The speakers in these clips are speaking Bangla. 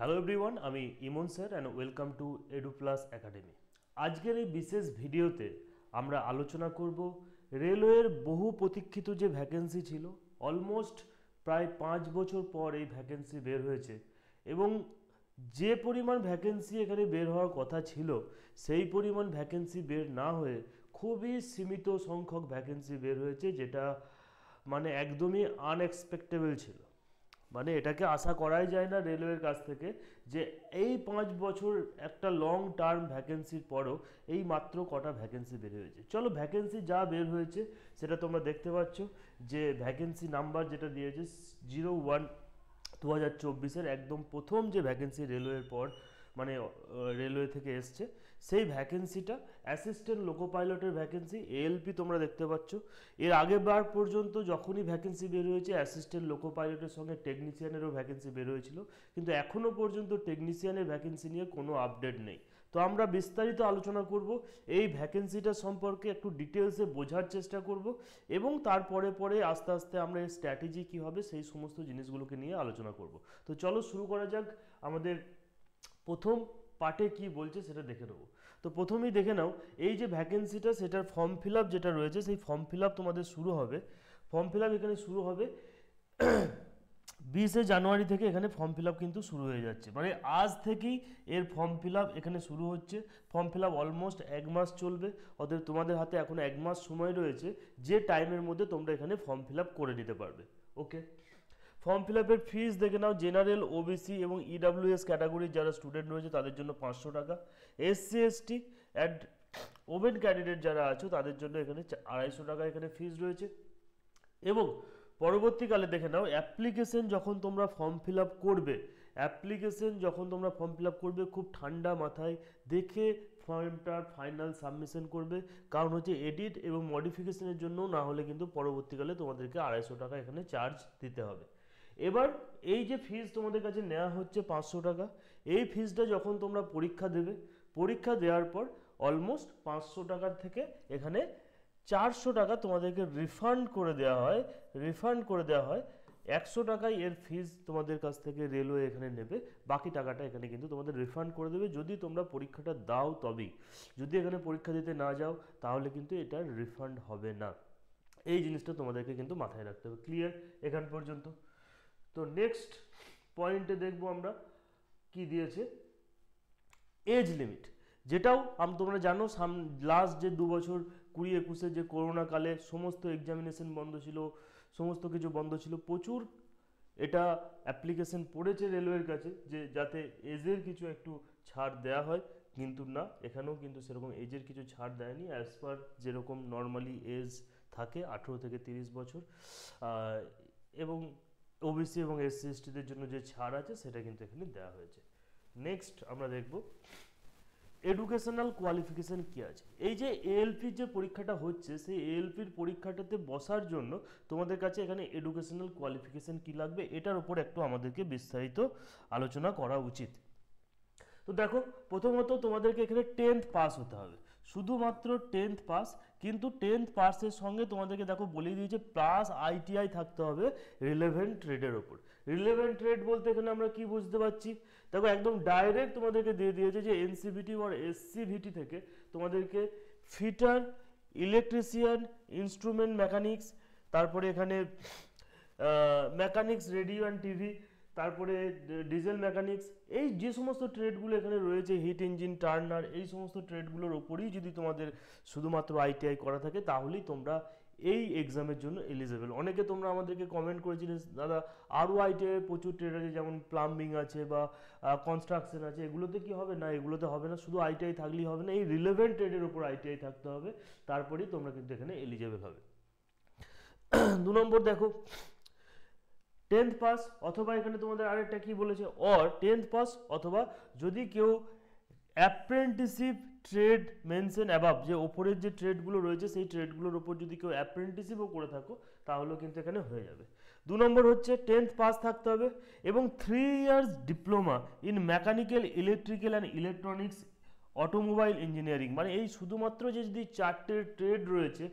হ্যালো এভরিওয়ান, আমি Emon sir and welcome to Edu Plus Academy. আজকের এই বিশেষ ভিডিওতে আমরা আলোচনা করব রেলওয়ের বহু প্রতীক্ষিত যে ভ্যাকেন্সি ছিল, অলমোস্ট প্রায় 5 বছর পর এই ভ্যাকেন্সি বের হয়েছে এবং যে পরিমাণ ভ্যাকেন্সি এখানে বের হওয়ার কথা ছিল সেই পরিমাণ ভ্যাকেন্সি বের না হয়ে খুবই সীমিত সংখ্যক ভ্যাকেন্সি বের হয়েছে, যেটা মানে একদমই আনএক্সপেক্টেবল ছিল। মানে এটাকে আশা করাই যায় না রেলওয়ের কাছ থেকে যে এই 5 বছর একটা লং টার্ম ভ্যাকেন্সির পরও এই মাত্র কটা ভ্যাকেন্সি বের হয়েছে। চলো ভ্যাকেন্সি যা বের হয়েছে সেটা তোমরা দেখতে পাচ্ছ যে ভ্যাকেন্সি নাম্বার যেটা দিয়েছে 01/2024 একদম প্রথম যে ভ্যাকেন্সি রেলওয়ের পর মানে রেলওয়ে থেকে এসছে সেই ভ্যাকেন্সিটা অ্যাসিস্ট্যান্ট লোকো পাইলটের ভ্যাকেন্সি এএলপি তোমরা দেখতে পাচ্ছ। এর আগেরবার পর্যন্ত যখনই ভ্যাকেন্সি বের হয়েছে অ্যাসিস্ট্যান্ট লোকো পাইলটের সঙ্গে টেকনিশিয়ানেরও ভ্যাকেন্সি বের হয়েছিল, কিন্তু এখনও পর্যন্ত টেকনিশিয়ানের ভ্যাকেন্সি নিয়ে কোনো আপডেট নেই। তো আমরা বিস্তারিত আলোচনা করব এই ভ্যাকেন্সিটা সম্পর্কে, একটু ডিটেলসে বোঝার চেষ্টা করব এবং তারপরে পরে আস্তে আস্তে আমরা এর স্ট্র্যাটেজি কী হবে সেই সমস্ত জিনিসগুলোকে নিয়ে আলোচনা করব। তো চলো শুরু করা যাক। আমাদের প্রথম পার্টে কি বলছে সেটা দেখে নেবো। তো প্রথমেই দেখে নাও এই যে ভ্যাকেন্সিটা সেটার ফর্ম ফিল আপ যেটা রয়েছে সেই ফর্ম ফিল আপ তোমাদের শুরু হবে। ফর্ম ফিল আপ এখানে শুরু হবে 20 জানুয়ারি থেকে। এখানে ফর্ম ফিল আপ কিন্তু শুরু হয়ে যাচ্ছে, মানে আজ থেকেই এর ফর্ম ফিল আপ এখানে শুরু হচ্ছে। ফর্ম ফিল আপ অলমোস্ট 1 মাস চলবে, অতএব তোমাদের হাতে এখন 1 মাস সময় রয়েছে যে টাইমের মধ্যে তোমরা এখানে ফর্ম ফিল আপ করে নিতে পারবে। ওকে, ফর্ম ফিল আপের ফিস দেখে নাও। জেনারেল, ওবিসি এবং ইডাব্লিউএস ক্যাটাগরির যারা স্টুডেন্ট রয়েছে তাদের জন্য 500 টাকা। SC ST and women candidate যারা আছে তাদের জন্য এখানে 250 টাকা এখানে ফিস রয়েছে। এবং পরবর্তীকালে দেখে নাও অ্যাপ্লিকেশন যখন তোমরা ফর্ম ফিল আপ করবে, খুব ঠান্ডা মাথায় দেখে ফর্মটার ফাইনাল সাবমিশন করবে, কারণ হচ্ছে এডিট এবং মডিফিকেশনের জন্য না হলে কিন্তু পরবর্তীকালে তোমাদেরকে 250 টাকা এখানে চার্জ দিতে হবে। এবার এই যে ফিস তোমাদের কাছে নেওয়া হচ্ছে 500 টাকা, এই ফিসটা যখন তোমরা পরীক্ষা দেবে, পরীক্ষা দেওয়ার পর অলমোস্ট 500 টাকার থেকে এখানে 400 টাকা তোমাদেরকে রিফান্ড করে দেওয়া হয়। 100 টাকায় এর ফিস তোমাদের কাছ থেকে রেলওয়ে এখানে নেবে, বাকি টাকাটা এখানে কিন্তু তোমাদের রিফান্ড করে দেবে যদি তোমরা পরীক্ষাটা দাও তবেই। যদি এখানে পরীক্ষা দিতে না যাও তাহলে কিন্তু এটা রিফান্ড হবে না। এই জিনিসটা তোমাদেরকে কিন্তু মাথায় রাখতে হবে। ক্লিয়ার এখান পর্যন্ত? তো নেক্সট পয়েন্টে দেখবো আমরা কি দিয়েছে এজ লিমিট, যেটাও তোমরা জানো লাস্ট যে 2 বছর 2021-এ যে করোনা কালে সমস্ত এক্সামিনেশন বন্ধ ছিল, সমস্ত কিছু বন্ধ ছিল, প্রচুর এটা অ্যাপ্লিকেশন পড়েছে রেলওয়ের কাছে যে যাতে এজের কিছু একটু ছাড় দেওয়া হয়, কিন্তু না, এখানেও কিন্তু সেরকম এজের কিছু ছাড় দেয়নি। অ্যাজ পার যেরকম নর্মালি এজ থাকে 18 থেকে 30 বছর, এবং ওবিসি এবং এসসি এসটিদের জন্য যে ছাড় আছে সেটা কিন্তু এখানে দেওয়া হয়েছে। নেক্সট আমরা দেখব এডুকেশনাল কোয়ালিফিকেশান কী আছে। এই যে এএলপির যে পরীক্ষাটা হচ্ছে সেই এএলপির পরীক্ষাটাতে বসার জন্য তোমাদের কাছে এখানে এডুকেশনাল কোয়ালিফিকেশান কী লাগবে এটার উপর একটু আমাদেরকে বিস্তারিত আলোচনা করা উচিত। তো দেখো, প্রথমত তোমাদেরকে এখানে 10th পাস হতে হবে, শুধুমাত্র 10th পাস। কিন্তু 10th পাসের সঙ্গে তোমাদেরকে দেখো বলেই দিয়েছে প্লাস আইটিআই থাকতে হবে রিলেভেন্ট ট্রেডের ওপর। রিলেভেন্ট ট্রেড বলতে এখানে আমরা কি বুঝতে পারছি? দেখো একদম ডাইরেক্ট তোমাদেরকে দিয়ে দিয়েছে যে এনসিভিটি আর এসসিভিটি থেকে তোমাদেরকে ফিটার, ইলেকট্রিশিয়ান, ইনস্ট্রুমেন্ট মেকানিক্স, তারপরে এখানে মেকানিক্স রেডিও অ্যান্ড টিভি, তারপরে ডিজেল মেকানিক্স, এই যে সমস্ত ট্রেডগুলো এখানে রয়েছে, হিট ইঞ্জিন, টার্নার, এই সমস্ত ট্রেডগুলোর ওপরেই যদি তোমাদের শুধুমাত্র আইটিআই করা থাকে তাহলেই তোমরা এই এক্সামের জন্য এলিজেবল। অনেকে তোমরা আমাদেরকে কমেন্ট করেছিলে দাদা আরও আইটিআই প্রচুর ট্রেড আছে, যেমন প্লাম্বিং আছে বা কনস্ট্রাকশন আছে, এগুলোতে কি হবে না? এগুলোতে হবে না, শুধু আইটিআই থাকলেই হবে না, এই রিলেভেন্ট ট্রেডের ওপর আইটিআই থাকতে হবে, তারপরেই তোমরা কিন্তু এখানে এলিজেবল হবে। 2 নম্বর দেখো 10th পাস, অথবা এখানে তোমাদের আরেকটা কি বলেছে, অর 10th পাস অথবা যদি কেউ অ্যাপ্রেন্টিসিপ ট্রেড মেনশন অ্যাবাভ, যে ওপরের যে ট্রেডগুলো রয়েছে সেই ট্রেডগুলোর ওপর যদি কেউ অ্যাপ্রেন্টিসিপও করে থাকো তাহলেও কিন্তু এখানে হয়ে যাবে। 2 নম্বর হচ্ছে 10th পাস থাকতে হবে এবং 3 years diploma in mechanical, electrical and electronics, automobile engineering. মানে এই শুধুমাত্র যে যদি 4টে ট্রেড রয়েছে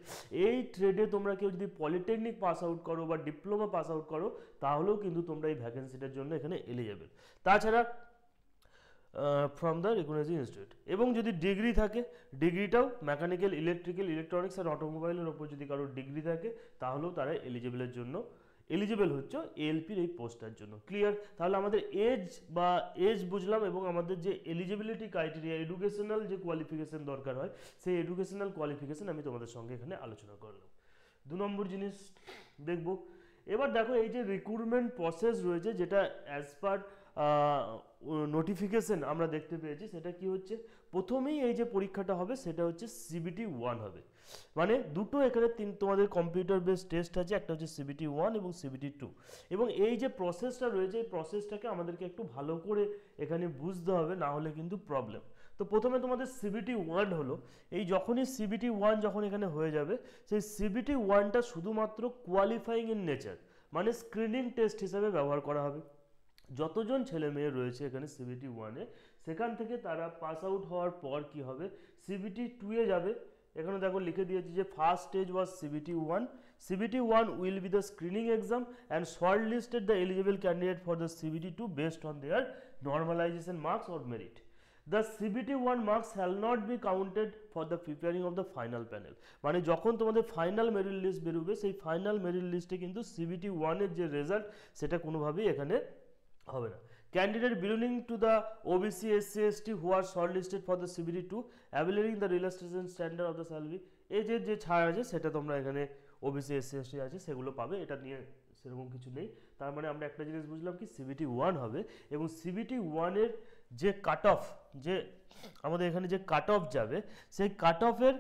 এই ট্রেডে তোমরা কেউ যদি পলিটেকনিক পাস আউট করো বা ডিপ্লোমা পাস আউট করো তাহলেও কিন্তু তোমরা এই ভ্যাকেন্সিটার জন্য এখানে এলিজেবল। তাছাড়া ফ্রম দ্য রিকগনাইজিং ইনস্টিটিউট। এবং যদি ডিগ্রি থাকে, ডিগ্রিটাও মেকানিক্যাল, ইলেকট্রিক্যাল, ইলেকট্রনিক্স অ্যান্ড অটোমোবাইলের ওপর যদি কারোর ডিগ্রি থাকে তাহলেও তারা এলিজিবলের জন্য এলিজিবল হচ্ছে এএলপির এই পোস্টটার জন্য। ক্লিয়ার? তাহলে আমাদের এজ বুঝলাম, এবং আমাদের যে এলিজিবিলিটি ক্রাইটেরিয়া, এডুকেশনাল যে কোয়ালিফিকেশন দরকার হয় সেই এডুকেশনাল কোয়ালিফিকেশন আমি তোমাদের সঙ্গে এখানে আলোচনা করলাম। 2 নম্বর জিনিস দেখব। এবার দেখো এই যে রিক্রুটমেন্ট প্রসেস রয়েছে, যেটা অ্যাজ পার নোটিফিকেশন আমরা দেখতে পেয়েছি, সেটা কি হচ্ছে, প্রথমেই এই যে পরীক্ষাটা হবে সেটা হচ্ছে CBT 1 হবে। মানে দুটো এখানে তোমাদের কম্পিউটার বেস টেস্ট আছে, একটা হচ্ছে CBT 1 এবং CBT 2। এবং এই যে প্রসেসটা রয়েছে এই প্রসেসটাকে আমাদেরকে একটু ভালো করে এখানে বুঝতে হবে, না হলে কিন্তু প্রবলেম। তো প্রথমে তোমাদের CBT 1 হলো, এই যখনই CBT 1 যখন এখানে হয়ে যাবে, সেই CBT 1টা শুধুমাত্র কোয়ালিফাইং ইন নেচার, মানে স্ক্রিনিং টেস্ট হিসাবে ব্যবহার করা হবে। যতজন ছেলে মেয়ে রয়েছে এখানে CBT 1-এ, সেখান থেকে তারা পাস আউট হওয়ার পর কি হবে, CBT 2-এ যাবে। এখানে দেখো লিখে দিয়েছি যে first stage was CBT 1. CBT 1 will be the screening exam and shortlisted the eligible candidate for the CBT 2 based on their normalization marks or merit. The CBT 1 marks shall not be counted for the preparing of the final panel. মানে যখন তোমাদের ফাইনাল মেরিট লিস্ট বেরোবে, সেই ফাইনাল মেরিট লিস্টে কিন্তু CBT 1 এর যে রেজাল্ট সেটা কোনোভাবেই এখানে হবে না। Candidate belonging to the OBC, SC, ST who are shortlisted for the CBT 2 availing the relaxation standard of the salary, এই যে ছাড় আছে সেটা তোমরা এখানে OBC, SC, ST আছে সেগুলো পাবে, এটা নিয়ে সেরকম কিছু নেই। তার মানে আমরা একটা জিনিস বুঝলাম কি, CBT 1 হবে, এবং CBT 1 এর যে কাট অফ, যে আমাদের এখানে যে কাট অফ যাবে, সেই কাট অফের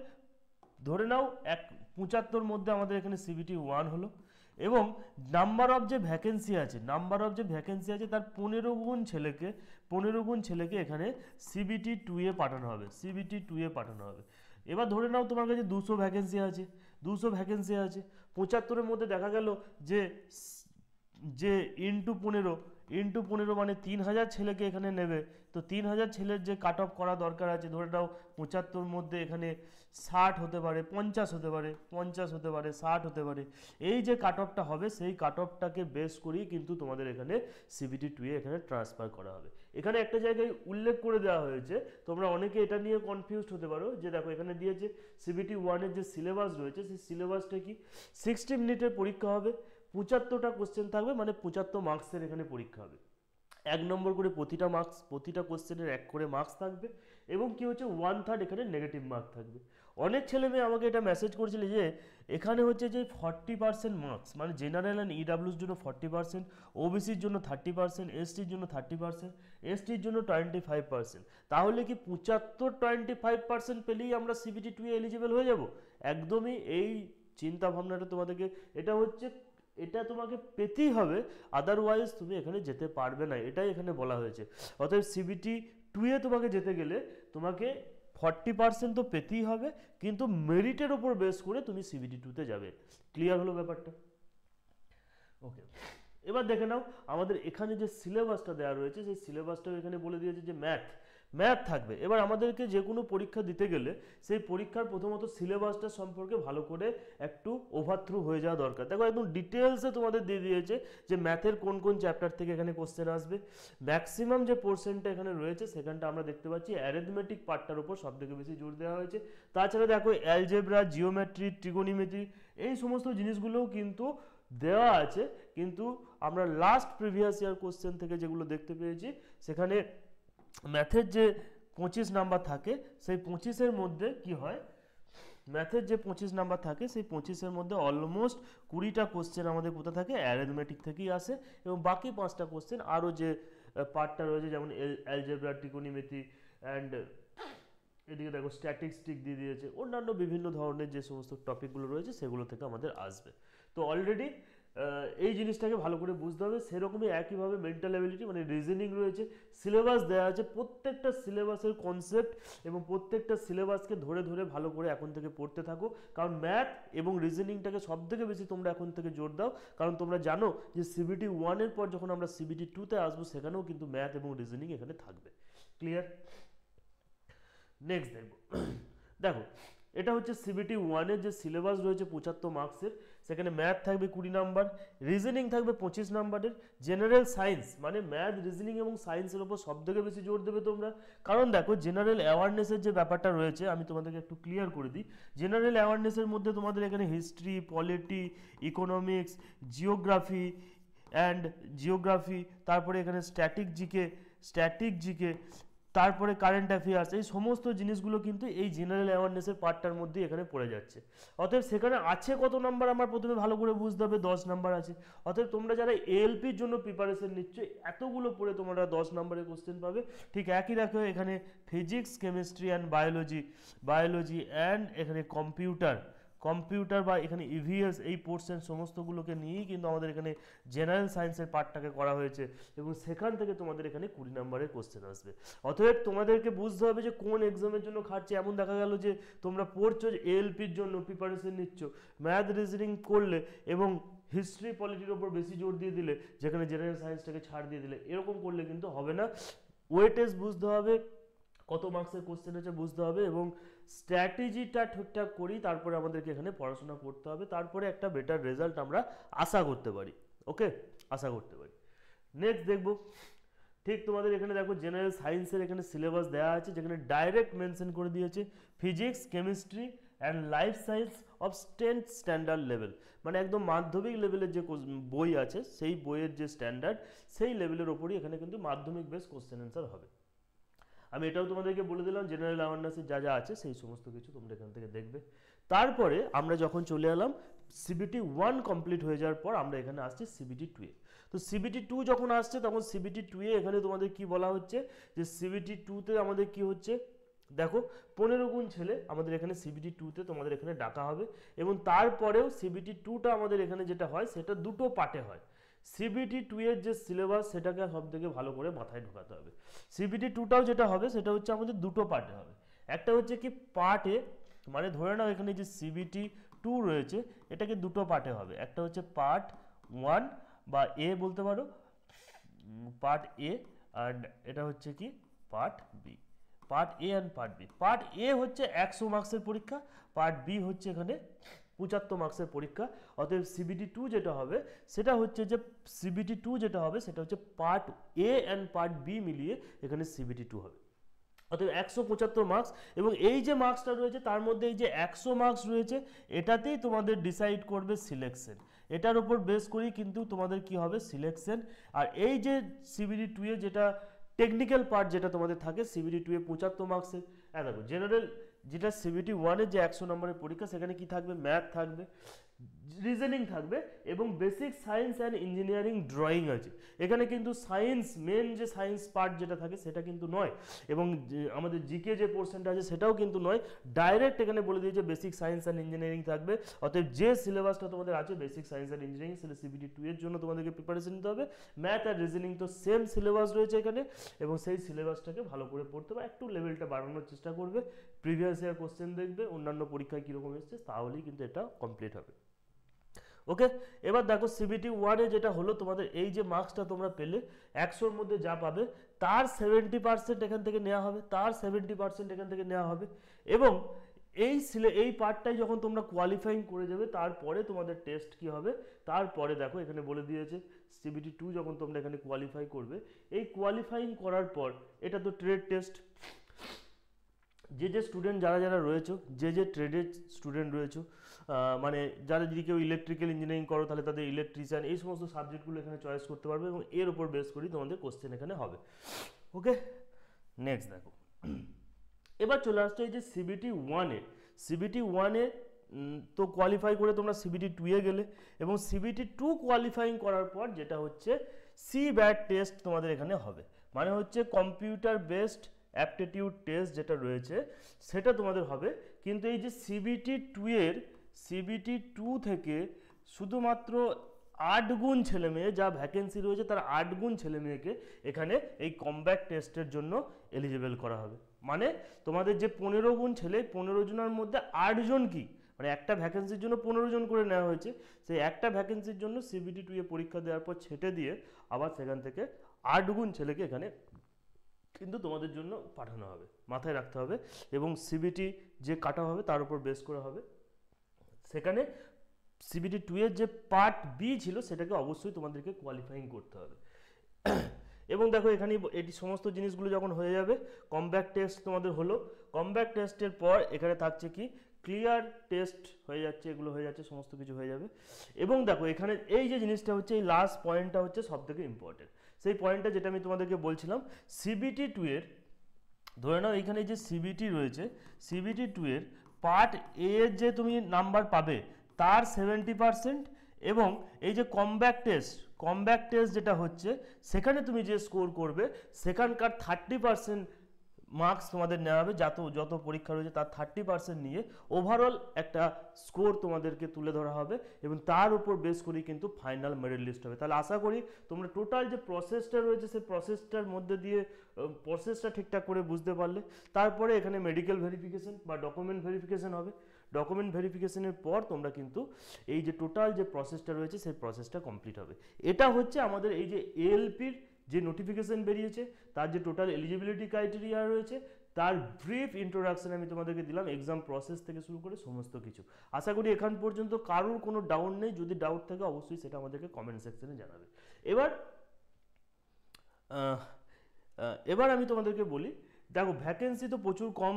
ধরে নাও 75 মধ্যে আমাদের এখানে CBT 1 হলো, এবং নাম্বার অফ যে ভ্যাকেন্সি আছে, তার 15 গুণ ছেলেকে এখানে CBT 2 এ পাঠানো হবে, CBT 2 এ পাঠানো হবে। এবার ধরে নাও তোমার কাছে 200 ভ্যাকেন্সি আছে, 75-এর মধ্যে দেখা গেল যে ইন্টু 15 মানে 3000 ছেলেকে এখানে নেবে। তো 3000 ছেলের যে কাট অফ করা দরকার আছে, ধরে নাও 75 মধ্যে এখানে 60 হতে পারে, 50 হতে পারে, 60 হতে পারে। এই যে কাট অফটা হবে সেই কাট অফটাকে বেস করেই কিন্তু তোমাদের এখানে CBT 2 এ এখানে ট্রান্সফার করা হবে। এখানে একটা জায়গায় উল্লেখ করে দেওয়া হয়েছে, তোমরা অনেকে এটা নিয়ে কনফিউজড হতে পারো, যে দেখো এখানে দিয়েছে CBT 1 এর যে সিলেবাস রয়েছে সেই সিলেবাসটা কি, 60 মিনিটের পরীক্ষা হবে, 75টা কোশ্চেন থাকবে, মানে 75 মার্কসের এখানে পরীক্ষা হবে। 1 নম্বর করে প্রতিটা কোশ্চেনের 1 করে মার্কস থাকবে, এবং কি হচ্ছে 1/3 এখানে নেগেটিভ মার্ক থাকবে। অনেক ছেলে মেয়ে আমাকে এটা মেসেজ করেছিল যে এখানে হচ্ছে যে 40% মার্কস, মানে জেনারেল অ্যান্ড ইডাব্লিউর জন্য 40%, ওবিসির জন্য 30%, এসটির জন্য 30%, এসটির জন্য 25%। তাহলে কি 75-25% পেলেই আমরা CBT 2 এলিজিবল হয়ে যাব? একদমই এই চিন্তা ভাবনাটা তোমাদেরকে, এটা তোমাকে পেতেই হবে, আদারওয়াইজ তুমি এখানে যেতে পারবে না, এটাই এখানে বলা হয়েছে। অতএব CBT 2 এ তোমাকে যেতে গেলে তোমাকে 40% তো পেতেই হবে, কিন্তু মেরিটের ওপর বেস করে তুমি CBT 2 তে যাবে। ক্লিয়ার হলো ব্যাপারটা? ওকে, এবার দেখে নাও আমাদের এখানে যে সিলেবাসটা দেওয়া রয়েছে সেই সিলেবাসটাও এখানে বলে দিয়েছে যে ম্যাথ থাকবে। এবার আমাদেরকে যে কোনো পরীক্ষা দিতে গেলে সেই পরীক্ষার প্রথমত সিলেবাসটা সম্পর্কে ভালো করে একটু ওভারথ্রু হয়ে যাওয়া দরকার। দেখো একদম ডিটেলসে তোমাদের দিয়ে দিয়েছে যে ম্যাথের কোন কোন চ্যাপ্টার থেকে এখানে কোশ্চেন আসবে। ম্যাক্সিমাম যে পোর্শনটা এখানে রয়েছে সেখানটা আমরা দেখতে পাচ্ছি অ্যারিথমেটিক পার্টটার উপর সবথেকে বেশি জোর দেওয়া হয়েছে। তাছাড়া দেখো অ্যালজেব্রা, জিওমেট্রি, ট্রিগোনোমেট্রি, এই সমস্ত জিনিসগুলোও কিন্তু দেওয়া আছে, কিন্তু আমরা লাস্ট প্রিভিয়াস ইয়ার কোশ্চেন থেকে যেগুলো দেখতে পেয়েছি সেখানে ম্যাথের যে 25 নাম্বার থাকে সেই 25-এর মধ্যে কি হয়, ম্যাথের যে 25 নাম্বার থাকে সেই 25-এর মধ্যে অলমোস্ট 20টা কোশ্চেন আমাদের কোথা থাকে, অ্যারিথমেটিক থেকেই আসে, এবং বাকি 5টা কোশ্চেন আরও যে পার্টটা রয়েছে যেমন অ্যালজেব্রা, ট্রিগোনোমেট্রি অ্যান্ড এদিকে দেখো স্ট্যাটিস্টিক দিয়ে দিয়েছে, অন্যান্য বিভিন্ন ধরনের যে সমস্ত টপিকগুলো রয়েছে সেগুলো থেকে আমাদের আসবে। তো অলরেডি এই জিনিসটাকে ভালো করে বুঝতে হবে। সেরকমই একইভাবে মেন্টাল অ্যাবিলিটি মানে রিজনিং রয়েছে, সিলেবাস দেওয়া আছে, প্রত্যেকটা সিলেবাসের কনসেপ্ট এবং প্রত্যেকটা সিলেবাসকে ধরে ধরে ভালো করে এখন থেকে পড়তে থাকো, কারণ ম্যাথ এবং রিজনিংটাকে সবথেকে বেশি তোমরা এখন থেকে জোর দাও, কারণ তোমরা জানো যে CBT 1 এর পর যখন আমরা CBT 2-তে আসবো সেখানেও কিন্তু ম্যাথ এবং রিজনিং এখানে থাকবে। ক্লিয়ার? নেক্সট দেখো এটা হচ্ছে CBT 1 এর যে সিলেবাস রয়েছে 75 মার্কসের, সেখানে ম্যাথ থাকবে 20 নাম্বার, রিজনিং থাকবে 25 নাম্বারের, জেনারেল সায়েন্স মানে ম্যাথ রিজনিং এবং সায়েন্সের উপর সবথেকে বেশি জোর দেবে তোমরা। কারণ দেখো জেনারেল অ্যাওয়ারনেসের যে ব্যাপারটা রয়েছে আমি তোমাদেরকে একটু ক্লিয়ার করে দিই। জেনারেল অ্যাওয়ারনেসের মধ্যে তোমাদের এখানে হিস্ট্রি, পলিটি, ইকোনমিক্স, জিওগ্রাফি, তারপরে এখানে স্ট্যাটিক জিকে, তারপরে কারেন্ট অ্যাফেয়ার্স, এই সমস্ত জিনিসগুলো কিন্তু এই জেনারেল অ্যাওয়ারনেসের পার্টটার মধ্যে এখানে পড়ে যাচ্ছে। অতএব সেখানে আছে কত নাম্বার আমার প্রথমে ভালো করে বুঝতে হবে, 10 নাম্বার আছে। অতএব তোমরা যারা এএলপির জন্য প্রিপারেশন নিচ্ছ এতগুলো পড়ে তোমরা 10 নাম্বারের কোশ্চেন পাবে। ঠিক একই রাখো এখানে physics, chemistry and biology and এখানে কম্পিউটার বা এখানে ইভিএস, এই পোর্শন সমস্তগুলোকে নিয়েই কিন্তু আমাদের এখানে জেনারেল সায়েন্সের পার্টটাকে করা হয়েছে এবং সেখান থেকে তোমাদের এখানে 20 নম্বরের কোশ্চেন আসবে। অতএব তোমাদেরকে বুঝতে হবে যে কোন এক্সামের জন্য খাটছে। এমন দেখা গেল যে তোমরা পড়ছো যে এএলপির জন্য প্রিপারেশন নিচ্ছ, ম্যাথ রিজনিং করলে এবং হিস্ট্রি পলিটির ওপর বেশি জোর দিয়ে দিলে, যেখানে জেনারেল সায়েন্সটাকে ছাড় দিয়ে দিলে, এরকম করলে কিন্তু হবে না। ওয়েটেজ বুঝতে হবে, কত মার্কসের কোশ্চেন আছে বুঝতে হবে এবং স্ট্র্যাটেজিটা ঠিকঠাক করি, তারপরে আমাদেরকে এখানে পড়াশোনা করতে হবে, তারপরে একটা বেটার রেজাল্ট আমরা আশা করতে পারি। ওকে, আশা করতে পারি। নেক্সট দেখবো, ঠিক তোমাদের এখানে দেখো জেনারেল সায়েন্সের এখানে সিলেবাস দেওয়া আছে, যেখানে ডাইরেক্ট মেনশন করে দিয়েছে physics, chemistry and life science of 10th standard level, মানে একদম মাধ্যমিক লেভেলের যে বই আছে সেই বইয়ের যে স্ট্যান্ডার্ড সেই লেভেলের ওপরই এখানে কিন্তু মাধ্যমিক বেস কোশ্চেন অ্যান্সার হবে। আমি এটাও তোমাদেরকে বলে দিলাম জেনারেল অ্যাওয়ারনেসের যা যা আছে সেই সমস্ত কিছু তোমরা এখান থেকে দেখবে। তারপরে আমরা যখন চলে এলাম সিবিটি 1 কমপ্লিট হয়ে যাওয়ার পর আমরা এখানে আসছি সিবিটি 2 এ। তো সিবিটি 2 যখন আসছে তখন সিবিটি 2 এ এখানে তোমাদের কি বলা হচ্ছে যে সিবিটি 2 তে আমাদের কি হচ্ছে, দেখো 15 গুণ ছেলে আমাদের এখানে সিবিটি 2 তে তোমাদের এখানে ডাকা হবে এবং তারপরেও সিবিটি 2টা আমাদের এখানে যেটা হয় সেটা দুটো পার্টে হয়। সিবিটি 2 এর যে সিলেবাস সেটাকে সব থেকে ভালো করে মাথায় ঢোকাতে হবে। সিবিটি 2টাও যেটা হবে সেটা হচ্ছে আমাদের দুটো পার্টে হবে। একটা হচ্ছে কি পার্ট এ, মানে ধরে নাও এখানে যে সিবিটি 2 রয়েছে এটাকে দুটো পার্টে হবে, একটা হচ্ছে পার্ট 1 বা এ বলতে পারো, পার্ট এ, আর এটা হচ্ছে কি part B. Part A and part B. Part A হচ্ছে 100 মার্কসের পরীক্ষা, পার্ট বি হচ্ছে এখানে 75 মার্কসের পরীক্ষা। অতএব সিবিটি 2 যেটা হবে সেটা হচ্ছে যে সিবিটি 2 যেটা হবে সেটা হচ্ছে part A and part B মিলিয়ে এখানে সিবিটি 2 হবে। অতএব 175 মার্কস এবং এই যে মার্কসটা রয়েছে তার মধ্যে এই যে 100 মার্কস রয়েছে এটাতেই তোমাদের ডিসাইড করবে সিলেকশন, এটার উপর বেস করেই কিন্তু তোমাদের কি হবে সিলেকশন। আর এই যে সিবিটি 2 এ যেটা টেকনিক্যাল পার্ট যেটা তোমাদের থাকে সিবিটি 2 এ 75 মার্কসের, দেখো জেনারেল যেটা সিবিটি 1 এর যে 100 নম্বরের পরীক্ষা সেখানে কি থাকবে, ম্যাথ থাকবে, রিজনিং থাকবে এবং basic science and engineering drawing আছে। এখানে কিন্তু সায়েন্স মেন যে সায়েন্স পার্ট যেটা থাকে সেটা কিন্তু নয় এবং আমাদের জিকে যে পোর্শনটা আছে সেটাও কিন্তু নয়, ডাইরেক্ট এখানে বলে দিয়েছে বেসিক সায়েন্স অ্যান্ড ইঞ্জিনিয়ারিং থাকবে। অতএব যে সিলেবাসটা তোমাদের আছে বেসিক সায়েন্স অ্যান্ড ইঞ্জিনিয়ারিং সেটা সিবিটি 2 এর জন্য তোমাদেরকে প্রিপারেশন নিতে হবে। ম্যাথ আর রিজনিং তো সেম সিলেবাস রয়েছে এখানে এবং সেই সিলেবাসটাকে ভালো করে পড়তে হবে, একটু লেভেলটা বাড়ানোর চেষ্টা করবে, প্রিভিয়াস ইয়ার কোশ্চেন দেখবে অন্যান্য পরীক্ষায় কীরকম এসছে তাহলেই কিন্তু এটা কমপ্লিট হবে। ওকে, এবার দেখো সিবিটি 1 এ যেটা হলো তোমাদের এই যে মার্কসটা তোমরা পেলে 100-র মধ্যে যা পাবে তার 70% এখান থেকে নেওয়া হবে, তার 70% এখান থেকে নেওয়া হবে এবং এই পার্টটাই যখন তোমরা কোয়ালিফাইং করে যাবে তারপরে তোমাদের টেস্ট কি হবে, তারপরে দেখো এখানে বলে দিয়েছে সিবিটি 2 যখন তোমরা এখানে কোয়ালিফাই করবে, এই কোয়ালিফাইং করার পর এটা তো ট্রেড টেস্ট, যে স্টুডেন্ট যারা রয়েছে যে ট্রেডের স্টুডেন্ট রয়েছে, মানে যারা যদি কেউ ইলেকট্রিক্যাল ইঞ্জিনিয়ারিং করো তাহলে তাদের ইলেকট্রিশিয়ান এই সমস্ত সাবজেক্টগুলো এখানে চয়েস করতে পারবে এবং এর উপর বেস করেই তোমাদের কোশ্চেন এখানে হবে। ওকে, নেক্সট দেখো এবার চলে আসছে এই যে সিবিটি 1 এ তো কোয়ালিফাই করে তোমরা সিবিটি 2 এ গেলে এবং সিবিটি 2 কোয়ালিফাইং করার পর যেটা হচ্ছে সিব্যাট টেস্ট তোমাদের এখানে হবে, মানে হচ্ছে কম্পিউটার বেসড অ্যাপটিটিউড টেস্ট যেটা রয়েছে সেটা তোমাদের হবে। কিন্তু এই যে সিবিটি 2 থেকে শুধুমাত্র 8 গুণ ছেলে মেয়ে যা ভ্যাকেন্সি রয়েছে তার 8 গুণ ছেলে মেয়েকে এখানে এই কমব্যাট টেস্টের জন্য এলিজিবল করা হবে। মানে তোমাদের যে 15 গুণ ছেলে 15 জনের মধ্যে 8 জন কি, মানে একটা ভ্যাকেন্সির জন্য 15 জন করে নেওয়া হয়েছে, সেই একটা ভ্যাকেন্সির জন্য সিবিটি 2 এ পরীক্ষা দেওয়ার পর ছেটে দিয়ে আবার সেখান থেকে 8 গুণ ছেলেকে এখানে কিন্তু তোমাদের জন্য পাঠানো হবে, মাথায় রাখতে হবে। এবং সিবিটি যে কাটা হবে তার উপর বেস করা হবে, সেখানে সিবিটি 2 এর যে পার্ট বি ছিল সেটাকে অবশ্যই তোমাদেরকে কোয়ালিফাইং করতে হবে। এবং দেখো এখানে এটি সমস্ত জিনিসগুলো যখন হয়ে যাবে, কমব্যাক টেস্ট তোমাদের হলো, কমব্যাক টেস্টের পর এখানে থাকছে কি ক্লিয়ার টেস্ট হয়ে যাচ্ছে, এগুলো হয়ে যাচ্ছে, সমস্ত কিছু হয়ে যাবে। এবং দেখো এখানে এই যে জিনিসটা হচ্ছে, এই লাস্ট পয়েন্টটা হচ্ছে সব থেকে ইম্পর্টেন্ট, সেই পয়েন্টটা যেটা আমি তোমাদেরকে বলছিলাম, সিবিটি 2 এর ধরে নাও এখানে যে সিবিটি রয়েছে, সিবিটি 2 এর পার্ট এ এর যে তুমি নাম্বার পাবে তার 70%, এবং এই যে কমব্যাক টেস্ট যেটা হচ্ছে সেখানে তুমি যে স্কোর করবে সেখানকার 30% মার্কস তোমাদের নেওয়া হবে, যত পরীক্ষা রয়েছে তার 30% নিয়ে ওভারঅল একটা স্কোর তোমাদেরকে তুলে ধরা হবে, এবং তার উপর বেস করেই কিন্তু ফাইনাল মেরিট লিস্ট হবে। তাহলে আশা করি তোমরা টোটাল যে প্রসেসটা রয়েছে সেই প্রসেসটার মধ্যে দিয়ে প্রসেসটা ঠিকঠাক করে বুঝতে পারলে। তারপরে এখানে মেডিকেল ভেরিফিকেশন বা ডকুমেন্ট ভেরিফিকেশন হবে, ডকুমেন্ট ভেরিফিকেশনের পর তোমরা কিন্তু এই যে টোটাল যে প্রসেসটা রয়েছে সেই প্রসেসটা কমপ্লিট হবে। এটা হচ্ছে আমাদের এই যে এএলপির যে নোটিফিকেশন বেরিয়েছে, তার যে টোটাল এলিজিবিলিটি ক্রাইটেরিয়া রয়েছে, তার ব্রিফ ইন্ট্রোডাকশন আমি তোমাদেরকে দিলাম, এক্সাম প্রসেস থেকে শুরু করে সমস্ত কিছু। আশা করি এখান পর্যন্ত কারোর কোনো ডাউট নেই, যদি ডাউট থাকে অবশ্যই সেটা আমাদেরকে কমেন্ট সেকশনে জানাবে। এবার আমি তোমাদেরকে বলি, দেখো ভ্যাকেন্সি তো প্রচুর কম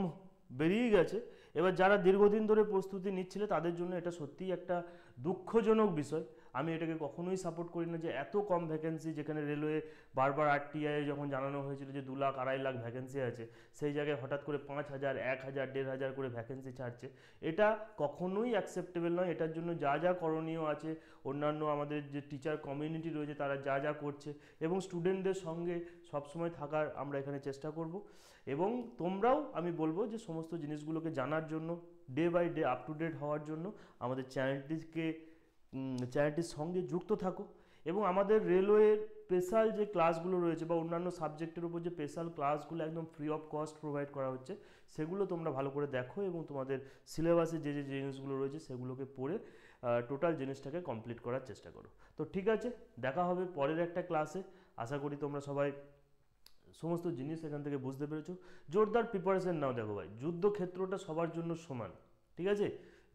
বেরিয়ে গেছে। এবার যারা দীর্ঘদিন ধরে প্রস্তুতি নিচ্ছিলে তাদের জন্য এটা সত্যিই একটা দুঃখজনক বিষয়। আমি এটাকে কখনোই সাপোর্ট করি না যে এত কম ভ্যাকেন্সি, যেখানে রেলওয়ে বারবার আরটিআই যখন জানানো হয়েছিল যে 2 লাখ 2.5 লাখ ভ্যাকেন্সি আছে, সেই জায়গায় হঠাৎ করে 5,000 1,000 1,500 করে ভ্যাকেন্সি ছাড়ছে। এটা কখনোই অ্যাকসেপ্টেবল নয়। এটার জন্য যা যা করণীয় আছে, অন্যান্য আমাদের যে টিচার কমিউনিটি রয়েছে তারা যা যা করছে, এবং স্টুডেন্টদের সঙ্গে সবসময় থাকার আমরা এখানে চেষ্টা করব। এবং তোমরাও আমি বলবো যে সমস্ত জিনিসগুলোকে জানার জন্য, day by day up to date হওয়ার জন্য আমাদের চ্যানেলটির সঙ্গে যুক্ত থাকো। এবং আমাদের রেলওয়ের স্পেশাল যে ক্লাসগুলো রয়েছে বা অন্যান্য সাবজেক্টের উপর যে স্পেশাল ক্লাসগুলো একদম ফ্রি অফ কস্ট প্রোভাইড করা হচ্ছে, সেগুলো তোমরা ভালো করে দেখো এবং তোমাদের সিলেবাসে যে যে জিনিসগুলো রয়েছে সেগুলোকে পড়ে টোটাল জিনিসটাকে কমপ্লিট করার চেষ্টা করো। তো ঠিক আছে, দেখা হবে পরের একটা ক্লাসে। আশা করি তোমরা সবাই সমস্ত জিনিস এখান থেকে বুঝতে পেরেছো। জোরদার প্রিপারেশন নাও। দেখো ভাই, যুদ্ধক্ষেত্রটা সবার জন্য সমান, ঠিক আছে?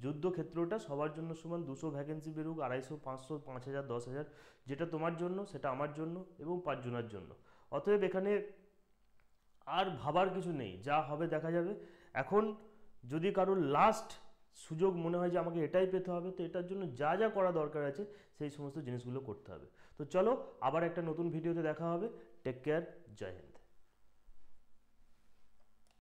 যুদ্ধক্ষেত্রটা সবার জন্য সমান। 200 ভ্যাকেন্সি বেরুক, 250, 500, 5,000, 10,000, যেটা তোমার জন্য সেটা আমার জন্য এবং 5 জনের জন্য। অতএব এখানে আর ভাবার কিছু নেই, যা হবে দেখা যাবে। এখন যদি কারোর লাস্ট সুযোগ মনে হয় যে আমাকে এটাই পেতে হবে, তো এটার জন্য যা যা করা দরকার আছে সেই সমস্ত জিনিসগুলো করতে হবে। তো চলো, আবার একটা নতুন ভিডিওতে দেখা হবে। টেক কেয়ার, জয় হিন্দ।